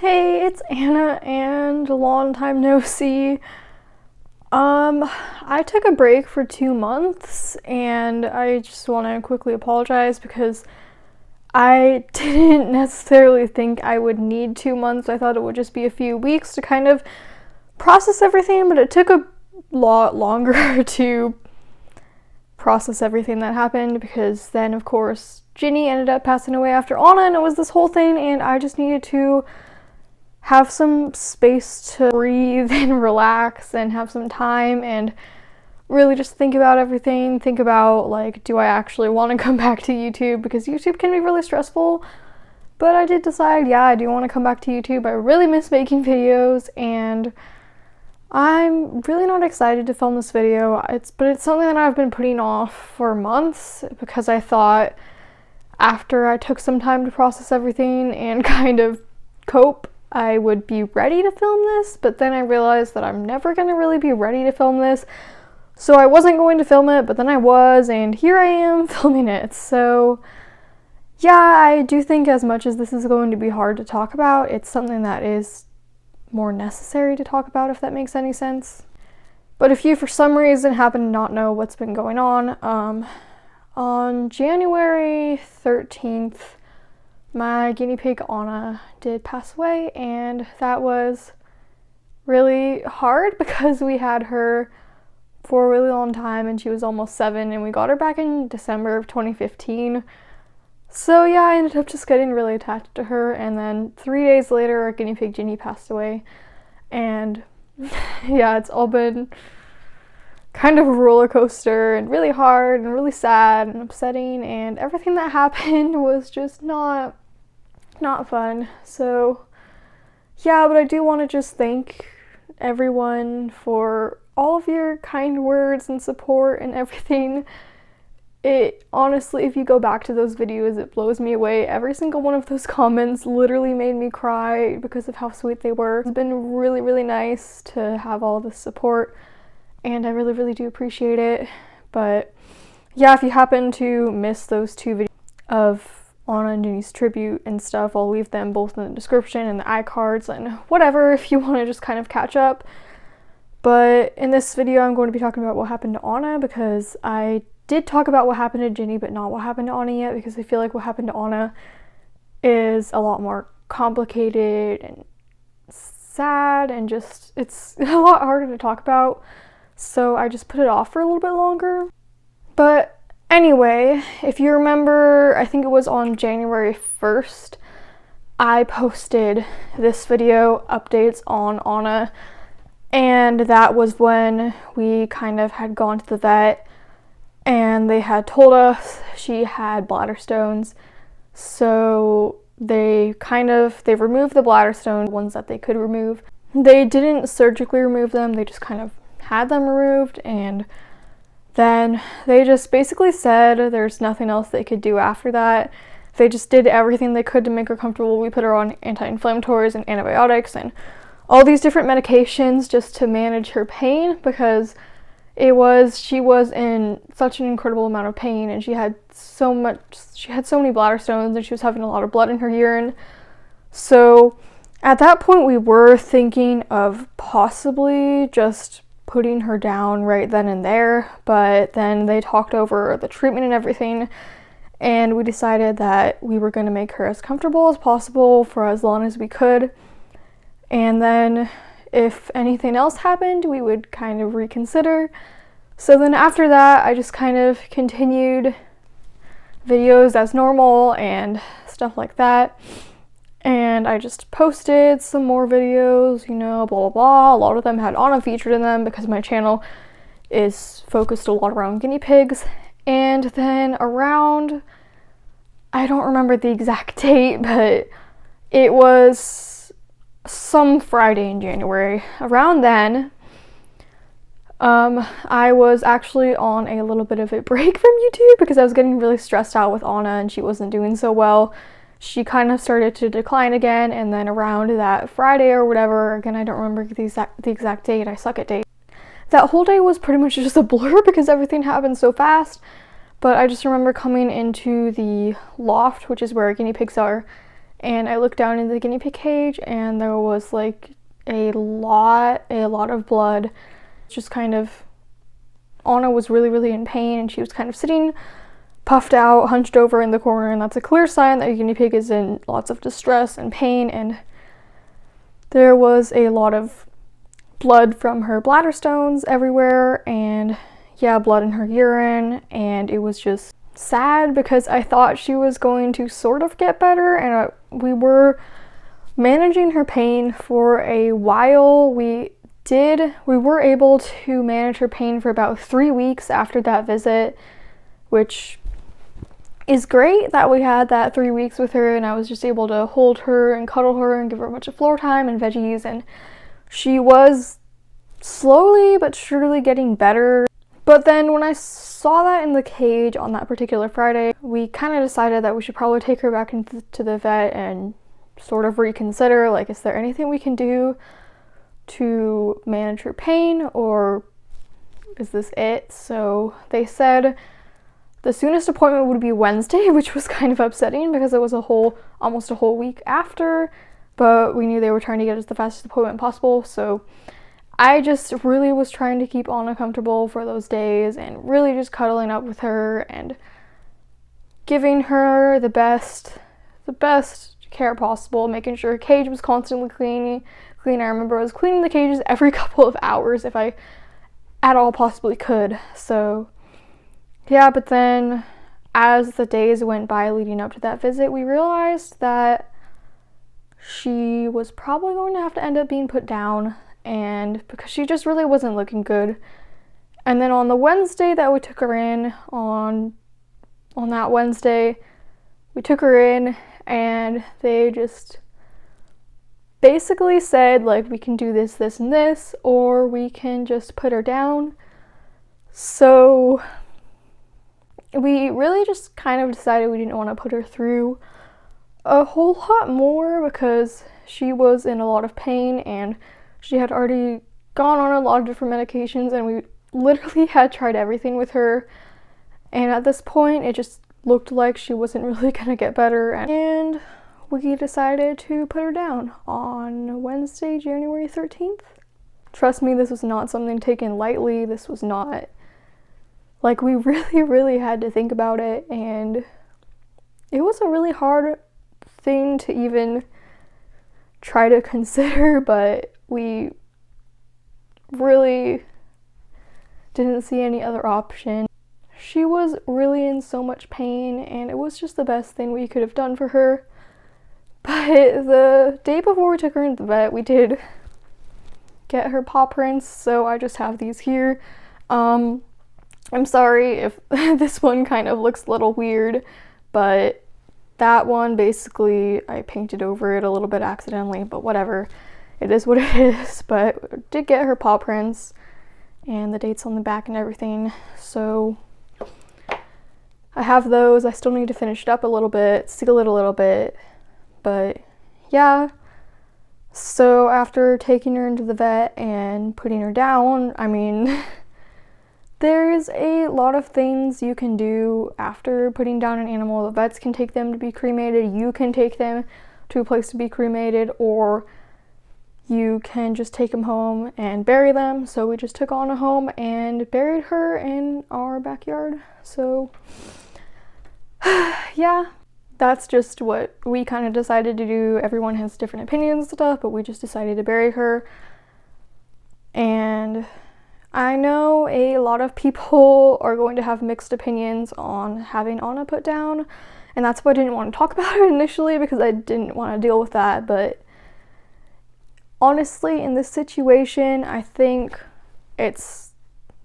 Hey, it's Anna, and a long time no see. I took a break for 2 months, and I just want to quickly apologize because I didn't necessarily think I would need 2 months. I thought it would just be a few weeks to kind of process everything, but it took a lot longer to process everything that happened because then, of course, Ginny ended up passing away after Anna, and it was this whole thing, and I just needed to have some space to breathe and relax and have some time and really just think about everything. Think about, like, do I actually want to come back to YouTube? Because YouTube can be really stressful. But I did decide, yeah, I do want to come back to YouTube. I really miss making videos, and I'm really not excited to film this video. But it's something that I've been putting off for months because I thought after I took some time to process everything and kind of cope, I would be ready to film this, but then I realized that I'm never going to really be ready to film this, so I wasn't going to film it, but then I was, and here I am filming it. So yeah, I do think as much as this is going to be hard to talk about, it's something that is more necessary to talk about, if that makes any sense. But if you for some reason happen to not know what's been going on January 13th, my guinea pig Anna did pass away, and that was really hard because we had her for a really long time and she was almost 7, and we got her back in December of 2015. So yeah, I ended up just getting really attached to her, and then 3 days later our guinea pig Ginny passed away, and yeah, it's all been kind of a roller coaster and really hard and really sad and upsetting, and everything that happened was just not fun. So yeah, but I do want to just thank everyone for all of your kind words and support and everything. It honestly, if you go back to those videos, it blows me away. Every single one of those comments literally made me cry because of how sweet they were. It's been really, really nice to have all this support, and I really, really do appreciate it. But yeah, if you happen to miss those 2 videos of Anna and Ginny's tribute and stuff, I'll leave them both in the description and the iCards and whatever if you want to just kind of catch up. But in this video I'm going to be talking about what happened to Anna, because I did talk about what happened to Ginny but not what happened to Anna yet, because I feel like what happened to Anna is a lot more complicated and sad and just, it's a lot harder to talk about, so I just put it off for a little bit longer. But anyway, if you remember, I think it was on January 1st, I posted this video, updates on Anna, and that was when we kind of had gone to the vet, and they had told us she had bladder stones, so they removed the bladder stone, ones that they could remove. They didn't surgically remove them, they just kind of had them removed, and then they just basically said there's nothing else they could do after that. They just did everything they could to make her comfortable. We put her on anti-inflammatories and antibiotics and all these different medications just to manage her pain, because she was in such an incredible amount of pain, and she had so many bladder stones, and she was having a lot of blood in her urine. So at that point we were thinking of possibly just putting her down right then and there, but then they talked over the treatment and everything, and we decided that we were going to make her as comfortable as possible for as long as we could, and then if anything else happened we would kind of reconsider. So then after that I just kind of continued videos as normal and stuff like that, and I just posted some more videos, you know, blah blah blah. A lot of them had Anna featured in them because my channel is focused a lot around guinea pigs. And then around, I don't remember the exact date, but it was some Friday in January. Around then, I was actually on a little bit of a break from YouTube because I was getting really stressed out with Anna and she wasn't doing so well. She kind of started to decline again, and then around that Friday or whatever, again I don't remember the exact date, I suck at dates. That whole day was pretty much just a blur because everything happened so fast, but I just remember coming into the loft, which is where guinea pigs are, and I looked down into the guinea pig cage, and there was like a lot of blood. Just kind of, Anna was really in pain, and she was kind of sitting puffed out, hunched over in the corner, and that's a clear sign that your guinea pig is in lots of distress and pain. And there was a lot of blood from her bladder stones everywhere, and yeah, blood in her urine, and it was just sad because I thought she was going to sort of get better, and we were managing her pain for a while. We were able to manage her pain for about 3 weeks after that visit, which is great that we had that 3 weeks with her, and I was just able to hold her and cuddle her and give her a bunch of floor time and veggies, and she was slowly but surely getting better. But then when I saw that in the cage on that particular Friday, we kind of decided that we should probably take her back into the vet and sort of reconsider, like, is there anything we can do to manage her pain, or is this it? So they said the soonest appointment would be Wednesday, which was kind of upsetting because it was almost a whole week after, but we knew they were trying to get us the fastest appointment possible. So I just really was trying to keep Anna comfortable for those days and really just cuddling up with her and giving her the best care possible, making sure her cage was constantly clean. I remember I was cleaning the cages every couple of hours if I at all possibly could. So yeah, but then as the days went by leading up to that visit, we realized that she was probably going to have to end up being put down, and because she just really wasn't looking good. And then on the Wednesday that we took her in, on that Wednesday, we took her in, and they just basically said, like, we can do this, this, and this, or we can just put her down. So we really just kind of decided we didn't want to put her through a whole lot more because she was in a lot of pain, and she had already gone on a lot of different medications, and we literally had tried everything with her, and at this point it just looked like she wasn't really gonna get better, and we decided to put her down on Wednesday, January 13th. Trust me, this was not something taken lightly. This was not, like, we really had to think about it, and it was a really hard thing to even try to consider, but we really didn't see any other option. She was really in so much pain, and it was just the best thing we could have done for her. But the day before we took her into the vet, we did get her paw prints, so I just have these here. I'm sorry if this one kind of looks a little weird, but that one, basically, I painted over it a little bit accidentally, but whatever. It is what it is. But we did get her paw prints and the dates on the back and everything, so I have those. I still need to finish it up a little bit, seal it a little bit, but yeah. So after taking her into the vet and putting her down, I mean, there's a lot of things you can do after putting down an animal. The vets can take them to be cremated, you can take them to a place to be cremated, or you can just take them home and bury them. So we just took Anna home and buried her in our backyard. So yeah, that's just what we kind of decided to do. Everyone has different opinions and stuff, but we just decided to bury her. And I know a lot of people are going to have mixed opinions on having Anna put down, and that's why I didn't want to talk about it initially, because I didn't want to deal with that. But honestly, in this situation, I think it's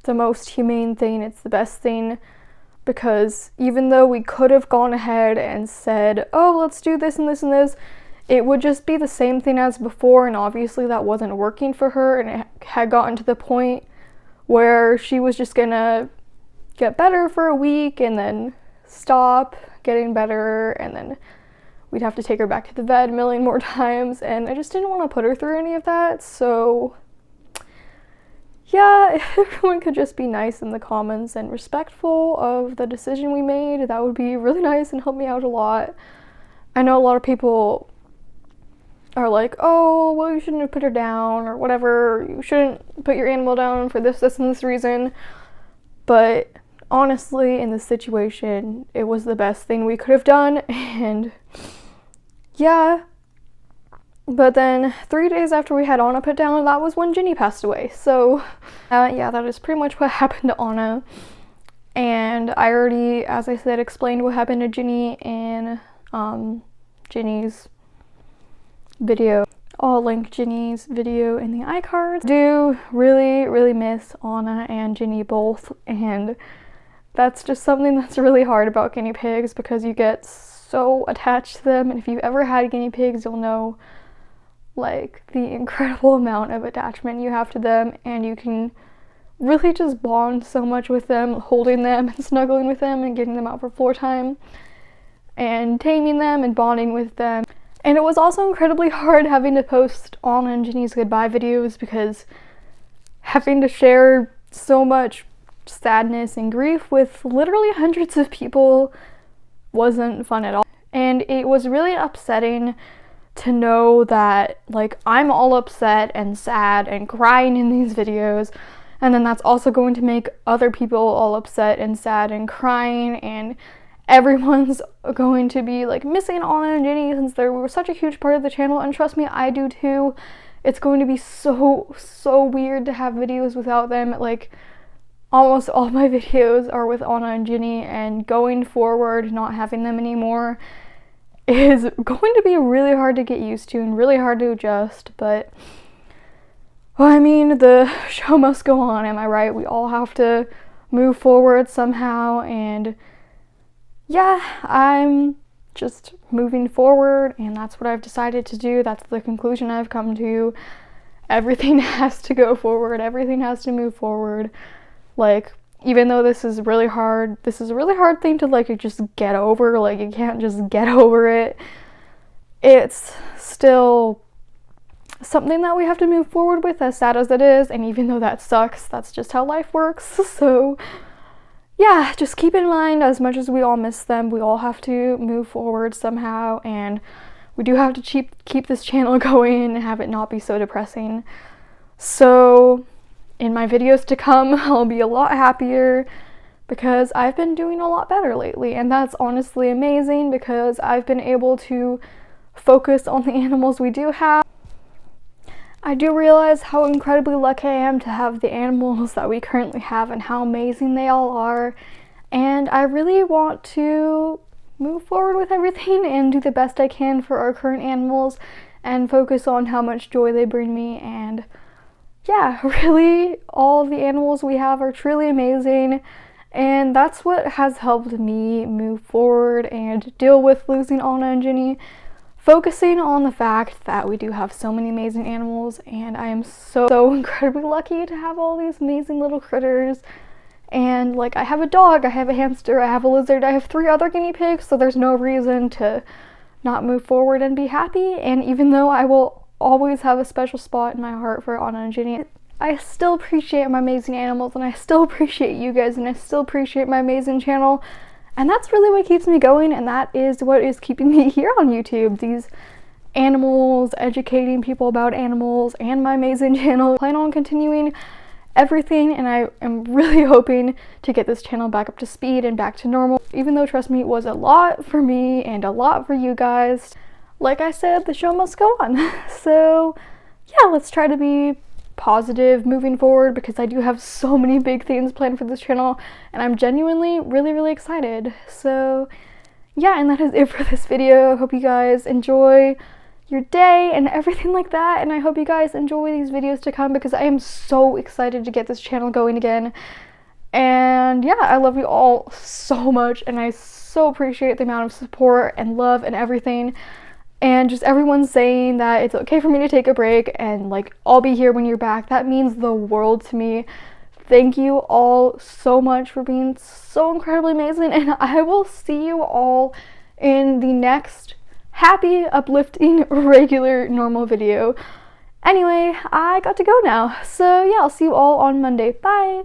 the most humane thing, it's the best thing, because even though we could have gone ahead and said, oh, let's do this and this and this, it would just be the same thing as before, and obviously that wasn't working for her, and it had gotten to the point where she was just gonna get better for a week and then stop getting better, and then we'd have to take her back to the vet a million more times, and I just didn't want to put her through any of that. So yeah, if everyone could just be nice in the comments and respectful of the decision we made, that would be really nice and help me out a lot. I know a lot of people are like, oh, well, you shouldn't have put her down or whatever. You shouldn't put your animal down for this, and this reason. But honestly, in this situation, it was the best thing we could have done. And yeah. But then 3 days after we had Anna put down, that was when Ginny passed away. So yeah, that is pretty much what happened to Anna. And I already, as I said, explained what happened to Ginny in Ginny's video. I'll link Ginny's video in the iCards. I do really miss Anna and Ginny both, and that's just something that's really hard about guinea pigs because you get so attached to them, and if you've ever had guinea pigs, you'll know like the incredible amount of attachment you have to them, and you can really just bond so much with them, holding them and snuggling with them and getting them out for floor time and taming them and bonding with them. And it was also incredibly hard having to post Anna and Ginny's goodbye videos because having to share so much sadness and grief with literally hundreds of people wasn't fun at all. And it was really upsetting to know that like I'm all upset and sad and crying in these videos, and then that's also going to make other people all upset and sad and crying, and everyone's going to be like missing Anna and Ginny since they were such a huge part of the channel, and trust me, I do too. It's going to be so weird to have videos without them. Like almost all my videos are with Anna and Ginny, and going forward not having them anymore is going to be really hard to get used to and really hard to adjust. But well, I mean, the show must go on, am I right? We all have to move forward somehow, and yeah, I'm just moving forward, and that's what I've decided to do. That's the conclusion I've come to. Everything has to go forward. Everything has to move forward. Like, even though this is really hard, this is a really hard thing to like just get over. Like, you can't just get over it. It's still something that we have to move forward with, as sad as it is, and even though that sucks, that's just how life works. So yeah, just keep in mind, as much as we all miss them, we all have to move forward somehow, and we do have to keep this channel going and have it not be so depressing. So in my videos to come, I'll be a lot happier because I've been doing a lot better lately, and that's honestly amazing because I've been able to focus on the animals we do have. I do realize how incredibly lucky I am to have the animals that we currently have and how amazing they all are, and I really want to move forward with everything and do the best I can for our current animals and focus on how much joy they bring me. And yeah, really, all the animals we have are truly amazing, and that's what has helped me move forward and deal with losing Anna and Ginny. Focusing on the fact that we do have so many amazing animals, and I am so incredibly lucky to have all these amazing little critters. And like, I have a dog, I have a hamster, I have a lizard, I have 3 other guinea pigs, so there's no reason to not move forward and be happy. And even though I will always have a special spot in my heart for Anna and Ginny, I still appreciate my amazing animals, and I still appreciate you guys, and I still appreciate my amazing channel. And that's really what keeps me going, and that is what is keeping me here on YouTube. These animals, educating people about animals, and my amazing channel. I plan on continuing everything, and I am really hoping to get this channel back up to speed and back to normal, even though, trust me, it was a lot for me and a lot for you guys. Like I said, the show must go on. So yeah, let's try to be positive moving forward because I do have so many big things planned for this channel, and I'm genuinely really excited. So yeah, and that is it for this video. I hope you guys enjoy your day and everything like that, and I hope you guys enjoy these videos to come because I am so excited to get this channel going again. And yeah, I love you all so much, and I so appreciate the amount of support and love and everything. And just everyone saying that it's okay for me to take a break and like I'll be here when you're back. That means the world to me. Thank you all so much for being so incredibly amazing, and I will see you all in the next happy, uplifting, regular, normal video. Anyway, I got to go now. So yeah, I'll see you all on Monday. Bye!